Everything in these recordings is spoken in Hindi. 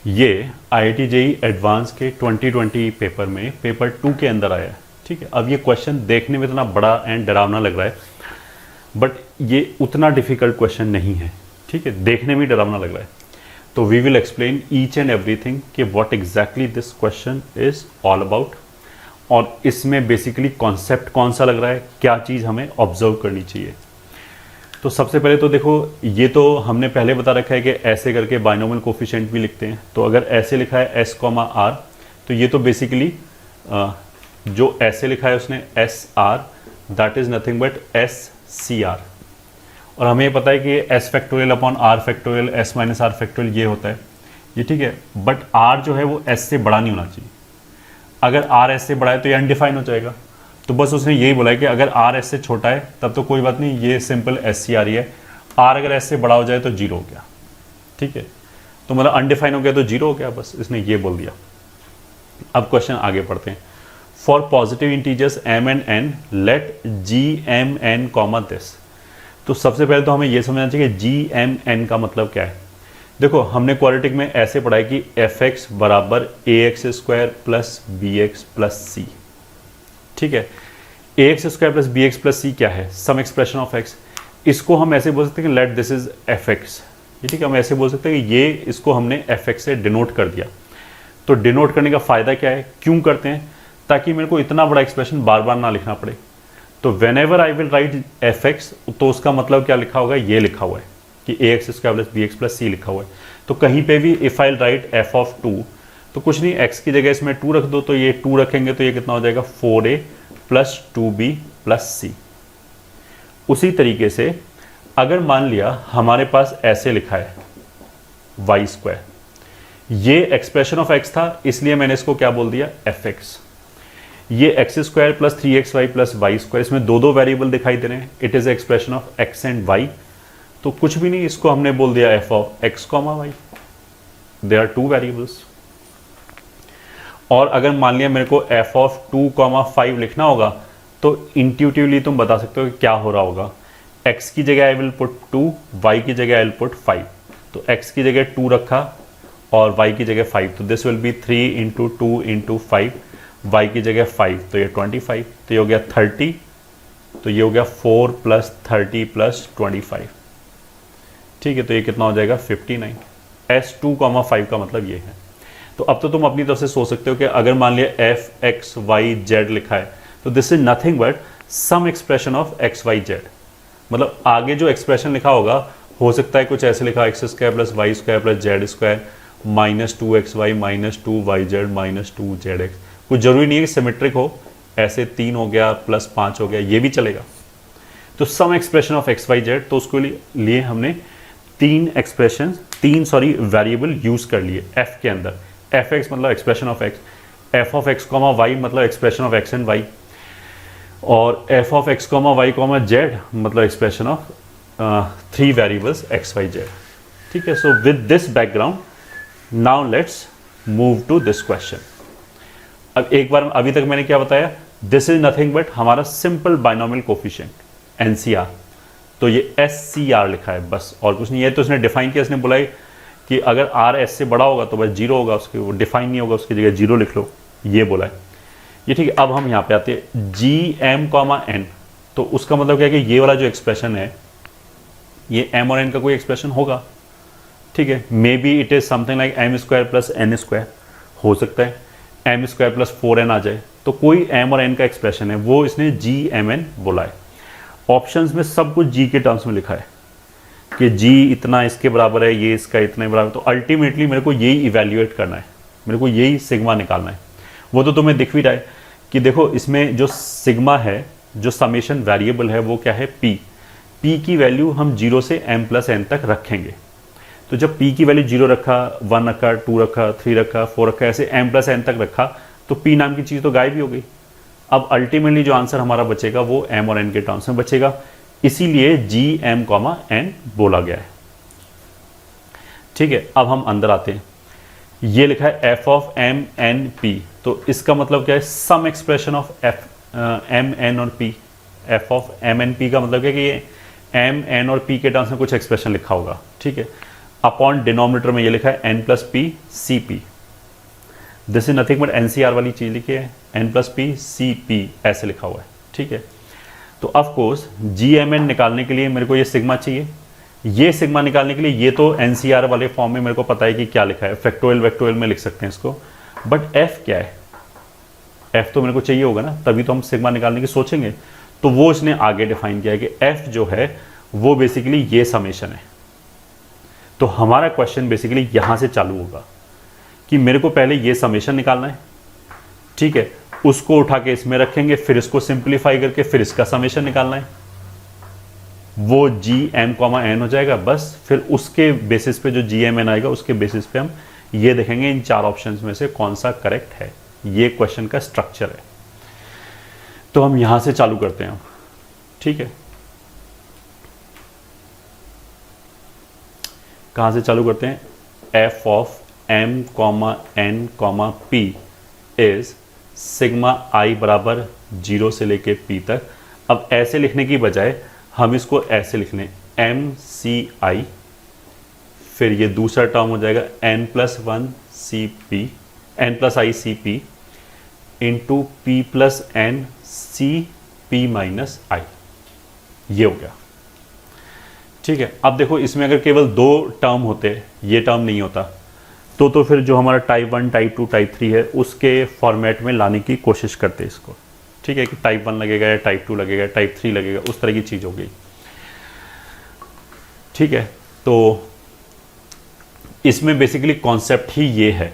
ये IIT JEE एडवांस के 2020 पेपर में पेपर 2 के अंदर आया है। ठीक है, अब ये क्वेश्चन देखने में इतना बड़ा एंड डरावना लग रहा है, बट ये उतना डिफिकल्ट क्वेश्चन नहीं है। ठीक है, देखने में डरावना लग रहा है। तो we will explain each and everything कि what exactly this question is all about, और इसमें बेसिकली कॉन्सेप्ट कौन सा लग रहा है, क्या चीज़ हमें ऑब्जर्व करनी चाहिए। तो सबसे पहले तो देखो, ये तो हमने पहले बता रखा है कि ऐसे करके बाइनोमियल कोफिशिएंट भी लिखते हैं। तो अगर ऐसे लिखा है s, r, तो ये तो बेसिकली जो ऐसे लिखा है उसने SR, that is nothing but SCR। और हमें ये पता है कि S factorial upon R factorial S minus R factorial ये होता है, ये ठीक है। बट R जो है वो S से बड़ा नहीं होना चाहिए। अगर R S से बड़ा है तो ये अनडिफाइन हो जाएगा। तो बस उसने यही बोला है कि अगर R S से छोटा है तब तो कोई बात नहीं, ये सिंपल SCR ही है। R अगर S से बड़ा हो जाए तो 0 हो गया। ठीक है, तो मतलब अनडिफाइन हो गया तो 0 हो गया, बस इसने ये बोल दिया। अब क्वेश्चन आगे पढ़ते हैं। For positive integers m and n let g(m(n) comma this. तो सबसे पहले तो हमें यह समझना चाहिए कि g(m(n) का मतलब क्या है। देखो, हमने क्वाड्रेटिक में ऐसे पढ़ा है कि fx बराबर ax² plus bx plus c। ठीक है, ax² plus bx plus c क्या है, सम एक्सप्रेशन ऑफ x। इसको हम ऐसे बोल सकते हैं कि लेट दिस इज fx। ठीक है, हम ऐसे बोल सकते हैं कि ये इसको हमने fx से डिनोट कर दिया। तो डिनोट करने का फायदा क्या है, क्यों करते हैं, ताकि मेरे को इतना बड़ा एक्सप्रेशन बार बार ना लिखना पड़े। तो when ever I will write fx, तो उसका मतलब क्या लिखा होगा, ये लिखा हुआ है कि ax² plus bx plus c लिखा हुआ है। तो कहीं पे भी if I right f of 2, तो कुछ नहीं, x की जगह इसमें 2 रख दो, तो ये 2 रखेंगे तो ये कितना हो जाएगा 4a plus 2b plus c। उसी तरीके से अगर मान लिया हमारे पास ऐसे लिखा है y², ये एक्सप्रेशन ऑफ x था, इसलिए मैंने इसको क्या बोल दिया fx। ये x² plus 3xy plus y², इसमें दो वेरिएबल दिखाई दे रहे हैं, it is expression of x and y। तो कुछ भी नहीं, इसको हमने बोल दिया f of x, y। They are 2 variables. और अगर मान लिया मेरे को f ऑफ 2,5 लिखना होगा, तो इंट्यूटिवली तुम बता सकते हो कि क्या हो रहा होगा। x की जगह आई विल पुट 2, y की जगह आई विल पुट 5। तो x की जगह 2 रखा और y की जगह 5, तो this will be 3 into 2 into 5, y की जगह 5, तो ये 25, तो ये हो गया 30, तो ये हो गया 4 प्लस 30 प्लस 25। ठीक है, तो ये कितना हो जाएगा 59। S2,5 का मतलब ये है। तो अब तो तुम अपनी तरफ से सोच सकते हो कि अगर मान लिया f x y z लिखा है, तो this is nothing but some expression of x y z। मतलब आगे जो एक्सप्रेशन लिखा होगा, हो सकता है कुछ ऐसे लिखा x² plus y² plus z² minus 2xy minus 2yz minus 2zx। कुछ जरूरी नहीं है कि सिमेट्रिक हो, ऐसे 3 हो गया प्लस 5 हो गया, ये भी चलेगा। तो some expression of x y z, तो उसके लिए हमने तीन वेरिएबल यूज कर लिए f के अंदर। fx मतलब expression of x, f of x, y मतलब expression of x and y, और f of x, y, z मतलब expression of 3 variables x y z। ठीक है, so with this background now let's move to this question. अब एक बार, अभी तक मैंने क्या बताया, दिस इज नथिंग बट हमारा सिंपल बाइनोमियल कोफिशिएंट NCR। तो ये SCR लिखा है, बस और कुछ नहीं है। तो इसने डिफाइन किया, इसने बोला कि अगर R S से बड़ा होगा तो बस 0 होगा, उसके वो डिफाइन नहीं होगा, उसकी जगह 0 लिख लो, ये बोला है। ये ठीक है। अब हम यहाँ पे आते हैं Gm(n). तो उसका मतलब क्या है कि ये वाला जो एक्सप्रेशन है, ये m और n का कोई एक्सप्रेशन होगा। ठीक है, may be it is something like m² plus n², हो सकता है m² प्लस 4n आ जाए, तो कोई m और n का एक्सप्रेशन है, वो इसने Gmn बोला है। ऑप्शंस में सब कुछ g के टर्म्स में लिखा है कि g इतना इसके बराबर है, ये इसका इतने बराबर। तो अल्टीमेटली मेरे को यही इवेल्युएट करना है, मेरे को यही सिग्मा निकालना है। वो तो तुम्हें दिख भी रहा है कि देखो, इसमें जो सिग्मा है, जो समेशन वेरिएबल है, वो क्या है p। p की वैल्यू हम 0 से m प्लस n तक रखेंगे। तो जब p की वैल्यू 0 रखा, 1 रखा, 2 रखा, 3 रखा, 4 रखा, ऐसे m प्लस n तक रखा, तो p नाम की चीज़ तो गायब ही हो गई। अब अल्टीमेटली जो आंसर हमारा बचेगा वो m और n के टर्म्स में बचेगा, इसीलिए Gm(n) बोला गया है। ठीक है, अब हम अंदर आते हैं। ये लिखा है f of m n p, तो इसका मतलब क्या है, some expression of f m n और p। f of m n p का मतलब क्या है कि ये m n और p के टर्म्स में कुछ एक्सप्रेशन लिखा होगा। ठीक है, अपॉन डिनोमिनेटर में ये लिखा है n plus p c p. This is nothing but NCR वाली चीज लिखी है, n plus p c p ऐसे लिखा हुआ है, ठीक है। तो ऑफ कोर्स GMN निकालने के लिए मेरे को ये सिग्मा चाहिए, ये सिग्मा निकालने के लिए ये तो एनसीआर वाले फॉर्म में मेरे को पता है कि क्या लिखा है, फैक्टोरियल वेक्टोरियल में लिख सकते हैं इसको, बट f क्या है, f तो मेरे को चाहिए होगा ना, तभी तो हम सिग्मा निकालने की सोचेंगे। तो वो इसने आगे डिफाइन किया है कि f जो है वो बेसिकली ये समेशन है। तो हमारा क्वेश्चन बेसिकली यहां से चालू होगा कि मेरे को पहले ये समेशन निकालना है, ठीक है, उसको उठा के इसमें रखेंगे, फिर इसको सिंप्लीफाई करके फिर इसका समेशन निकालना है, वो GM, N हो जाएगा बस। फिर उसके बेसिस पे जो GMN आएगा उसके बेसिस पे हम ये देखेंगे इन चार ऑप्शंस में से कौन सा करेक्ट है। ये क्वेश्चन का स्ट्रक्चर है। तो हम यहां से चालू करते हैं, ठीक है। कहां से चालू करते हैं? f of m, n, p is sigma i बराबर 0 से लेके p तक। अब ऐसे लिखने की बजाय हम इसको ऐसे लिख लें, MCI, फिर ये दूसरा टर्म हो जाएगा n plus 1 CP, n plus I C P into P plus N C P minus I. ये हो गया, ठीक है। अब देखो इसमें अगर केवल दो टर्म होते, ये टर्म नहीं होता, तो फिर जो हमारा टाइप 1, टाइप 2, टाइप 3 है उसके फॉर्मेट में लाने की कोशिश करते इसको, ठीक है, कि टाइप 1 लगेगा या टाइप 2 लगेगा, टाइप 3 लगेगा, उस तरह की चीज़ हो गई, ठीक है। तो इसमें बेसिकली कॉन्सेप्ट ही ये है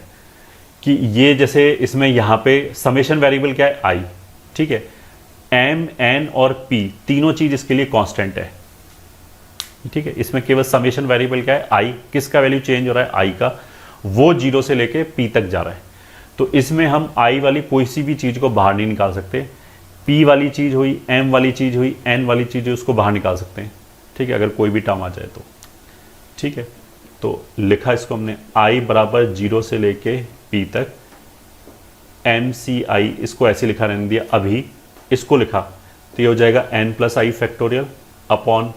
कि ये जैसे इसमें यहाँ पे समेशन वेरिएबल क्या है? आई, ठीक है। एम, एन और पी तीनों चीज़ इसके लिए कांस्टेंट है, ठीक है। इसमें केवल समेशन वेरिएबल क्या है? आई। किसका वैल्यू चेंज हो रहा है? आई का, वो 0 से लेके p तक जा रहा है। तो इसमें हम i वाली कोई सी भी चीज़ को बाहर नहीं निकाल सकते, p वाली चीज़ हुई, m वाली चीज़ हुई, n वाली चीज़ हुई, उसको बाहर निकाल सकते हैं, ठीक है, अगर कोई भी टर्म आ जाए तो, ठीक है। तो लिखा इसको हमने i बराबर 0 से लेके p तक, MCI, इसको ऐसे लिखा रहने दिया, अभी इसको लिखा तो ये हो जाएगा n plus I factorial upon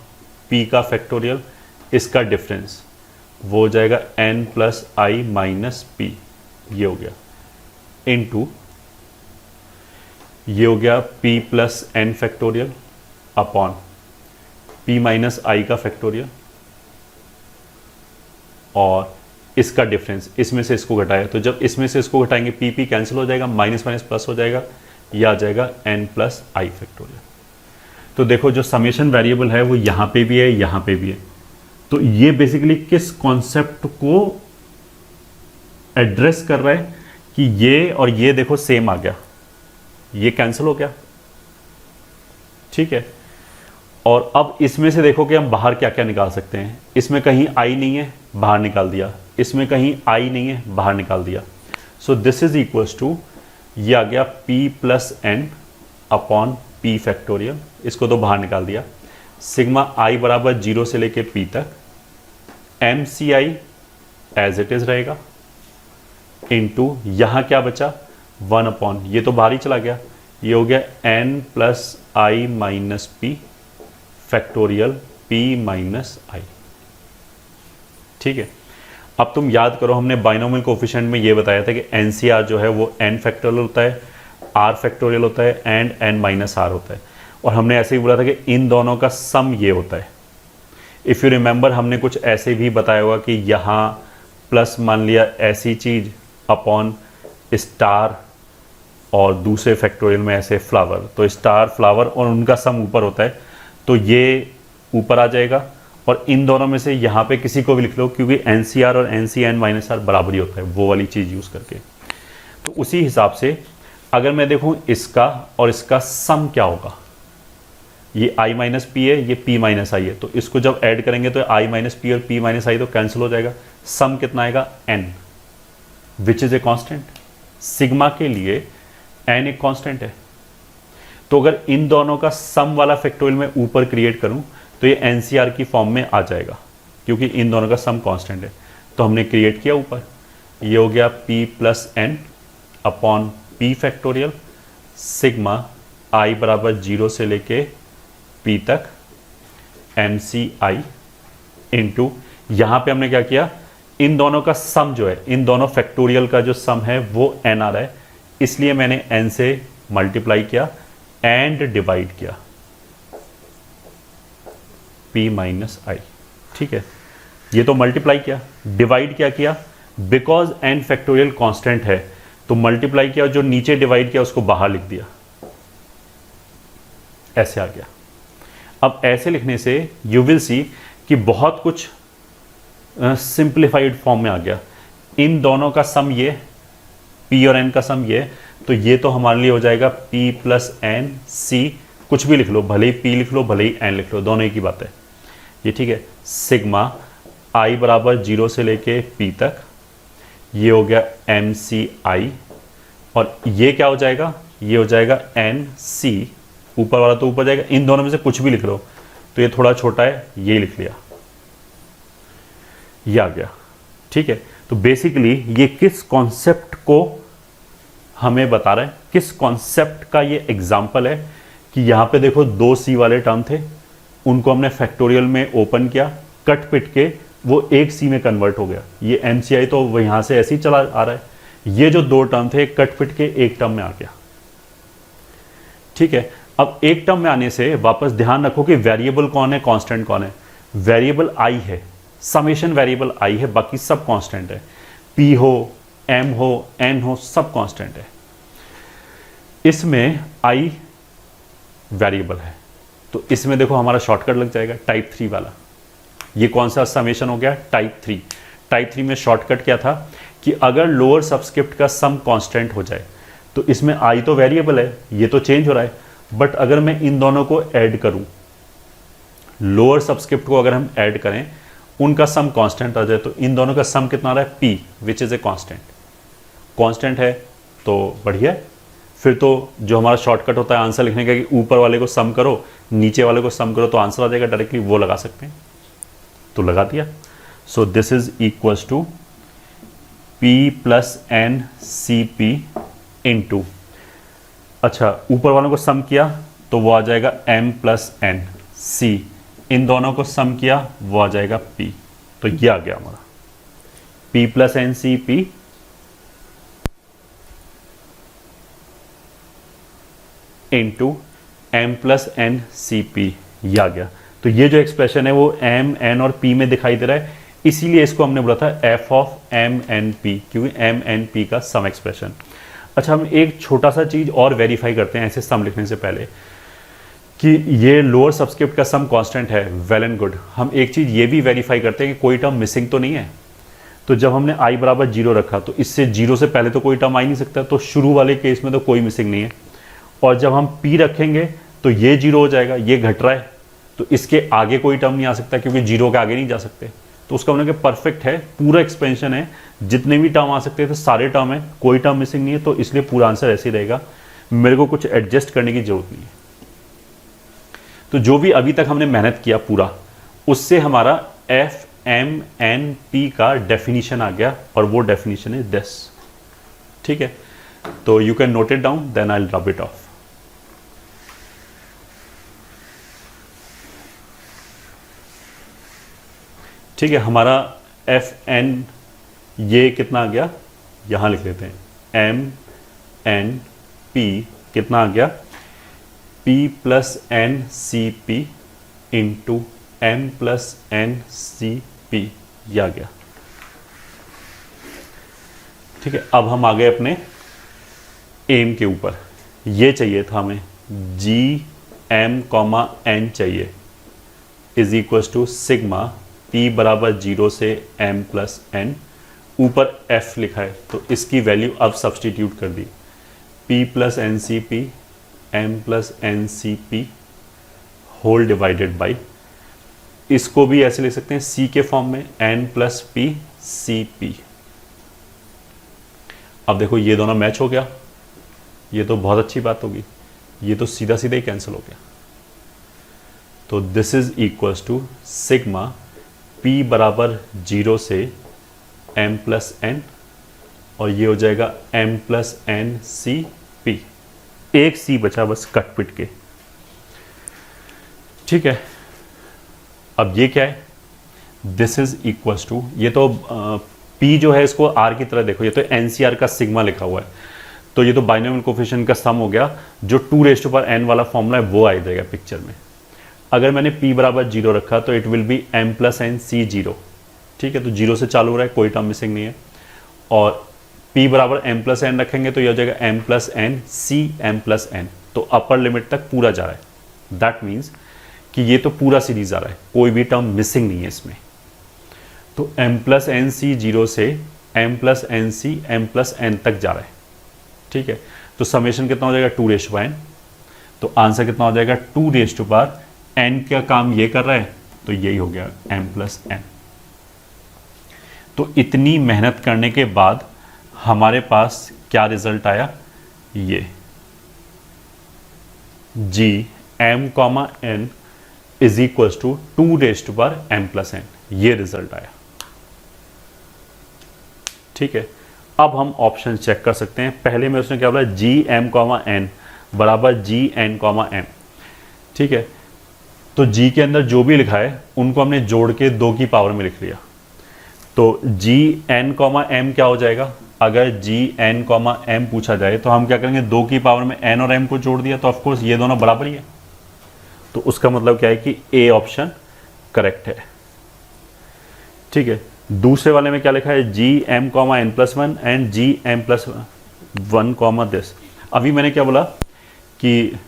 p का फैक्टोरियल, इसका डिफरेंस वो हो जाएगा n plus I minus P, ये हो गया, इनटू ये हो गया p plus N factorial upon p minus I का फैक्टोरियल, और इसका डिफरेंस, इसमें से इसको घटाया, तो जब इसमें से इसको घटाएंगे p कैंसिल हो जाएगा, माइनस माइनस प्लस हो जाएगा, यह आ जाएगा n प्लस आई फैक्टोरियल। तो देखो जो समेशन वेरिएबल है वो यहाँ पे भी है, यहाँ पे भी है। तो ये बेसिकली किस कॉन्सेप्ट को एड्रेस कर रहा है कि ये और ये देखो सेम आ गया, ये कैंसिल हो गया, ठीक है। और अब इसमें से देखो कि हम बाहर क्या क्या निकाल सकते हैं। इसमें कहीं आई नहीं है, बाहर निकाल दिया, इसमें कहीं आई नहीं है, बाहर निकाल दिया। So this is equals to, ये आ गया p plus n upon p factorial, इसको तो बाहर निकाल दिया, सिग्मा i बराबर 0 से लेके p तक, MCI एज इट इज रहेगा, इनटू यहां क्या बचा 1 अपॉन, ये तो बाहर ही चला गया, ये हो गया n plus I minus P factorial p minus I, ठीक है। अब तुम याद करो, हमने बाइनोमियल कोफिशिएंट में ये बताया था कि NCR जो है वो n फैक्टोरियल होता है, r फैक्टोरियल होता है एंड n माइनस r होता है, और हमने ऐसे ही बोला था कि इन दोनों का सम ये होता है। इफ़ यू रिमेंबर हमने कुछ ऐसे भी बताया हुआ कि यहाँ प्लस मान लिया ऐसी चीज़ अपॉन स्टार और दूसरे फैक्टोरियल में ऐसे फ्लावर, तो स्टार फ्लावर और उनका सम ऊपर होता है, तो ये ऊपर आ जाएगा, और इन दोनों में से यहाँ पे किसी को भी लिख लो, क्योंकि NCR और NCN माइनस आर बराबर ही होता है, वो वाली चीज़ यूज़ करके। तो उसी हिसाब से अगर मैं देखूँ इसका और इसका सम क्या होगा, ये i माइनस पी है, ये p माइनस आई है, तो इसको जब ऐड करेंगे तो i माइनस पी और p माइनस आई तो कैंसिल हो जाएगा, सम कितना आएगा n, which is a constant. Sigma के लिए n एक कांस्टेंट है, तो अगर इन दोनों का सम वाला फैक्टोरियल मैं ऊपर क्रिएट करूं तो ये NCR की फॉर्म में आ जाएगा, क्योंकि इन दोनों का सम कांस्टेंट है। तो हमने क्रिएट किया ऊपर, ये हो गया p plus n upon p factorial, sigma i बराबर 0 से लेके p तक, MCI इंटू यहां पे हमने क्या किया, इन दोनों का सम जो है, इन दोनों फैक्टोरियल का जो सम है वो n आ रहा है, इसलिए मैंने n से मल्टीप्लाई किया एंड डिवाइड किया p माइनस आई। ठीक है, ये तो मल्टीप्लाई किया, डिवाइड क्या किया, बिकॉज n फैक्टोरियल कांस्टेंट है तो मल्टीप्लाई किया, जो नीचे डिवाइड किया उसको बाहर लिख दिया, ऐसे आ गया। अब ऐसे लिखने से यू विल सी कि बहुत कुछ सिंप्लीफाइड फॉर्म में आ गया। इन दोनों का सम ये, p और n का सम ये, तो ये तो हमारे लिए हो जाएगा p प्लस एन सी, कुछ भी लिख लो, भले ही p लिख लो भले ही n लिख लो, दोनों एक ही बात है ये। ठीक है, सिग्मा i बराबर 0 से लेके p तक, ये हो गया एम सी आई, और ये क्या हो जाएगा, ये हो जाएगा एन सी, ऊपर वाला तो ऊपर जाएगा, इन दोनों में से कुछ भी लिख लो, तो ये थोड़ा छोटा है, ये लिख लिया, ये आ गया। ठीक है, तो बेसिकली ये किस कॉन्सेप्ट को हमें बता रहा है, किस कॉन्सेप्ट का ये एग्जाम्पल है कि यहां पे देखो दो सी वाले टर्म थे, उनको हमने फैक्टोरियल में ओपन किया, कट पिट के वो एक सी में कन्वर्ट हो गया। ये एम सी आई तो वो यहां से ऐसे ही चला आ रहा है, ये जो दो टर्म थे कट पिट के एक टर्म में आ गया। ठीक है, अब एक टर्म में आने से वापस ध्यान रखो कि वेरिएबल कौन है, कांस्टेंट कौन है। वेरिएबल आई है, समेशन वेरिएबल आई है, बाकी सब कांस्टेंट है, पी हो, एम हो, एन हो, सब कांस्टेंट है। इसमें आई वेरिएबल है, तो इसमें देखो हमारा शॉर्टकट लग जाएगा टाइप 3 वाला। ये कौन सा समेशन हो गया, टाइप 3। टाइप 3 में शॉर्टकट क्या था कि अगर लोअर सबस्क्रिप्ट का सम कांस्टेंट हो जाए तो इसमें आई तो वेरिएबल है, ये तो चेंज हो रहा है, बट अगर मैं इन दोनों को ऐड करूं, लोअर सबस्क्रिप्ट को अगर हम ऐड करें, उनका सम कांस्टेंट आ जाए, तो इन दोनों का सम कितना आ रहा है, P, which is a constant. Constant है तो बढ़िया है, फिर तो जो हमारा शॉर्टकट होता है आंसर लिखने का कि ऊपर वाले को सम करो नीचे वाले को सम करो तो आंसर आ जाएगा डायरेक्टली, वो लगा सकते हैं, तो लगा दिया। So this is equals to p plus N C P into, अच्छा ऊपर वालों को सम किया तो वो आ जाएगा m प्लस एन सी, इन दोनों को सम किया वो आ जाएगा p, तो ये आ गया हमारा p plus N C P into m plus N C p, ये आ गया। तो ये जो एक्सप्रेशन है वो m, n और p में दिखाई दे रहा है, इसीलिए इसको हमने बोला था f of m n p, क्योंकि m n p का सम एक्सप्रेशन। अच्छा, हम एक छोटा सा चीज और वेरीफाई करते हैं ऐसे सम लिखने से पहले कि ये लोअर सबस्क्रिप्ट का सम कांस्टेंट है, वेल एंड गुड। हम एक चीज ये भी वेरीफाई करते हैं कि कोई टर्म मिसिंग तो नहीं है। तो जब हमने i बराबर 0 रखा तो इससे 0 से पहले तो कोई टर्म आ ही नहीं सकता, तो शुरू वाले केस में तो कोई मिसिंग नहीं है। और जब हम p रखेंगे तो ये 0 हो जाएगा, ये घट रहा है तो इसके आगे कोई टर्म नहीं आ सकता, क्योंकि 0 के आगे नहीं जा सकते। तो उसका मतलब कि परफेक्ट है, पूरा एक्सपेंशन है, जितने भी टर्म आ सकते थे सारे टर्म है, कोई टर्म मिसिंग नहीं है, तो इसलिए पूरा आंसर ऐसे ही रहेगा, मेरे को कुछ एडजस्ट करने की जरूरत नहीं है। तो जो भी अभी तक हमने मेहनत किया पूरा, उससे हमारा एफ एम एन पी का डेफिनेशन आ गया, और वो डेफिनेशन इज दिस। ठीक है, तो you can note it down, then I will rub it off. ठीक है, हमारा एफ एन ये कितना आ गया, यहां लिख लेते हैं, एम एन पी कितना आ गया, p plus N C P into m plus N C p, ये आ गया। ठीक है, अब हम आ गए अपने एम के ऊपर। ये चाहिए था हमें, जी एम कॉमा एन चाहिए, is equals to sigma p बराबर 0 से m प्लस एन, ऊपर f लिखा है तो इसकी वैल्यू अब सब्सटीट्यूट कर दी, p plus N C p m plus N C p whole divided by, इसको भी ऐसे लिख सकते हैं c के फॉर्म में, n plus p c p. अब देखो ये दोनों मैच हो गया, ये तो बहुत अच्छी बात होगी, ये तो सीधा सीधा ही कैंसिल हो गया। तो this is equals to sigma p बराबर 0 से m प्लस एन, और ये हो जाएगा m plus N C p, एक c बचा बस कट पिट के। ठीक है, अब ये क्या है, दिस इज इक्वल्स टू, ये तो P जो है इसको R की तरह देखो, ये तो NCR का सिग्मा लिखा हुआ है, तो ये तो बाइनोमियल कोफिशिएंट का सम हो गया, जो 2n वाला फॉर्मूला है वो आ जाएगा पिक्चर में। अगर मैंने P बराबर 0 रखा तो it will be m plus N c 0, ठीक है, तो 0 से चालू हो रहा है, कोई टर्म मिसिंग नहीं है। और P बराबर m प्लस एन रखेंगे तो ये हो जाएगा m plus N c m plus n, तो अपर लिमिट तक पूरा जा रहा है। दैट मीन्स कि ये तो पूरा सीरीज आ रहा है, कोई भी टर्म मिसिंग नहीं है इसमें। तो m प्लस एन सी 0 से m plus N c m plus n तक जा रहा है, ठीक है। तो समेशन कितना हो जाएगा 2n, तो आंसर कितना हो जाएगा 2n का काम ये कर रहा है, तो यही हो गया m प्लस एन। तो इतनी मेहनत करने के बाद हमारे पास क्या रिजल्ट आया, ये g m कॉमा n is equals to 2m plus n, ये रिजल्ट आया, ठीक है। अब हम ऑप्शन चेक कर सकते हैं। पहले में उसने क्या बोला, जी एम कॉमा एन बराबर जी एन कॉमा एम, ठीक है। तो जी के अंदर जो भी लिखा है उनको हमने जोड़ के 2 की पावर में लिख लिया। तो जी एन कॉमा एम क्या हो जाएगा, अगर जी एन कॉमा एम पूछा जाए तो हम क्या करेंगे, 2 की पावर में एन और एम को जोड़ दिया, तो ऑफकोर्स ये दोनों बराबर ही है, तो उसका मतलब क्या है कि ए ऑप्शन करेक्ट है, ठीक है। दूसरे वाले में क्या लिखा है, g m comma n plus one and g m plus one comma this. अभी मैंने क्या बोला कि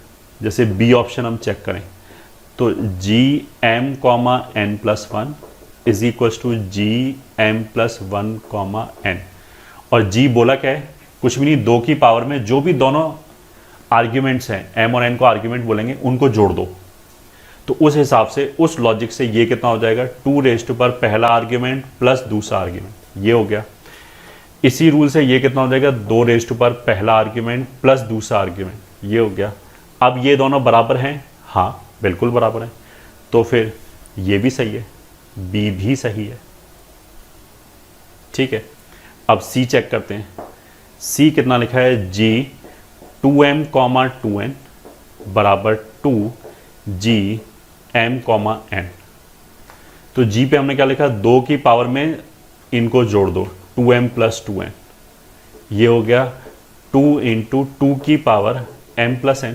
जैसे बी ऑप्शन हम चेक करें, तो g m comma n plus one is equals to g m plus one comma n, और जी बोला क्या है, कुछ भी नहीं, 2 की पावर में जो भी दोनों आर्ग्यूमेंट्स हैं, एम और एन को आर्ग्यूमेंट बोलेंगे, उनको जोड़ दो। तो उस हिसाब से, उस लॉजिक से ये कितना हो जाएगा, 2 पर पहला आर्ग्यूमेंट प्लस दूसरा आर्ग्यूमेंट, ये हो गया। इसी रूल से ये कितना हो जाएगा, 2 पर पहला आर्ग्यूमेंट प्लस दूसरा आर्ग्यूमेंट, ये हो गया। अब ये दोनों बराबर हैं, हाँ बिल्कुल बराबर हैं, तो फिर ये भी सही है, बी भी सही है, ठीक है। अब सी चेक करते हैं। सी कितना लिखा है, जी 2m कॉमा 2n बराबर 2 जी m कॉमा n। तो g पे हमने क्या लिखा, 2 की पावर में इनको जोड़ दो, 2m प्लस 2n, ये हो गया 2 इंटू 2 की पावर m प्लस n।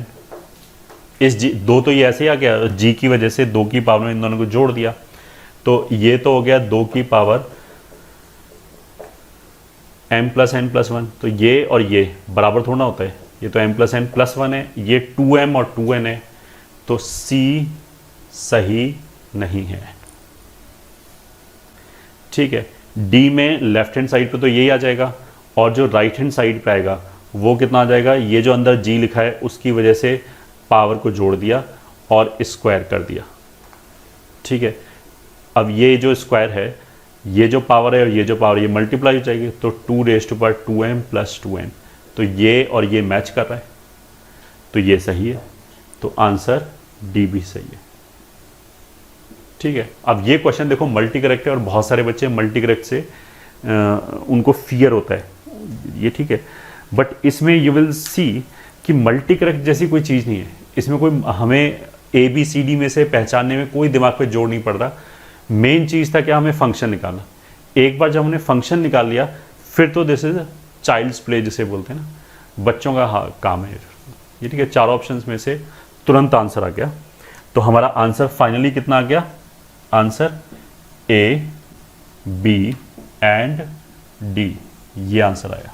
इस g, 2 तो ये ऐसे ही आ गया, g की वजह से 2 की पावर में इन दोनों को जोड़ दिया, तो ये तो हो गया 2 की power m plus n plus 1। तो ये और ये बराबर थोड़ा होता है, ये तो m प्लस n प्लस 1 है, ये 2m और 2n है, तो C सही नहीं है, ठीक है। D में लेफ्ट हैंड साइड पे तो यही आ जाएगा, और जो राइट हैंड साइड पे आएगा वो कितना आ जाएगा, ये जो अंदर G लिखा है उसकी वजह से पावर को जोड़ दिया और स्क्वायर कर दिया, ठीक है। अब ये जो स्क्वायर है, ये जो पावर है और ये जो पावर, ये मल्टीप्लाई हो जाएगी, तो 2m प्लस 2n, तो ये और ये मैच कर रहा है, तो ये सही है, तो आंसर डी भी सही है, ठीक है। अब ये क्वेश्चन देखो मल्टी करेक्ट है, और बहुत सारे बच्चे मल्टी करेक्ट से उनको फियर होता है, ये ठीक है। बट इसमें यू विल सी कि मल्टी करेक्ट जैसी कोई चीज़ नहीं है, इसमें कोई हमें ABCD में से पहचानने में कोई दिमाग पे जोर नहीं पड़ रहा। मेन चीज़ था क्या, हमें फंक्शन निकालना। एक बार जब हमने फंक्शन निकाल लिया, फिर तो दिस इज चाइल्ड्स प्ले जिसे बोलते हैं ना, बच्चों का हाँ काम है ये, ठीक है। 4 ऑप्शंस में से तुरंत आंसर आ गया, तो हमारा आंसर फाइनली कितना आ गया, answer A, B and D, ये आंसर आया।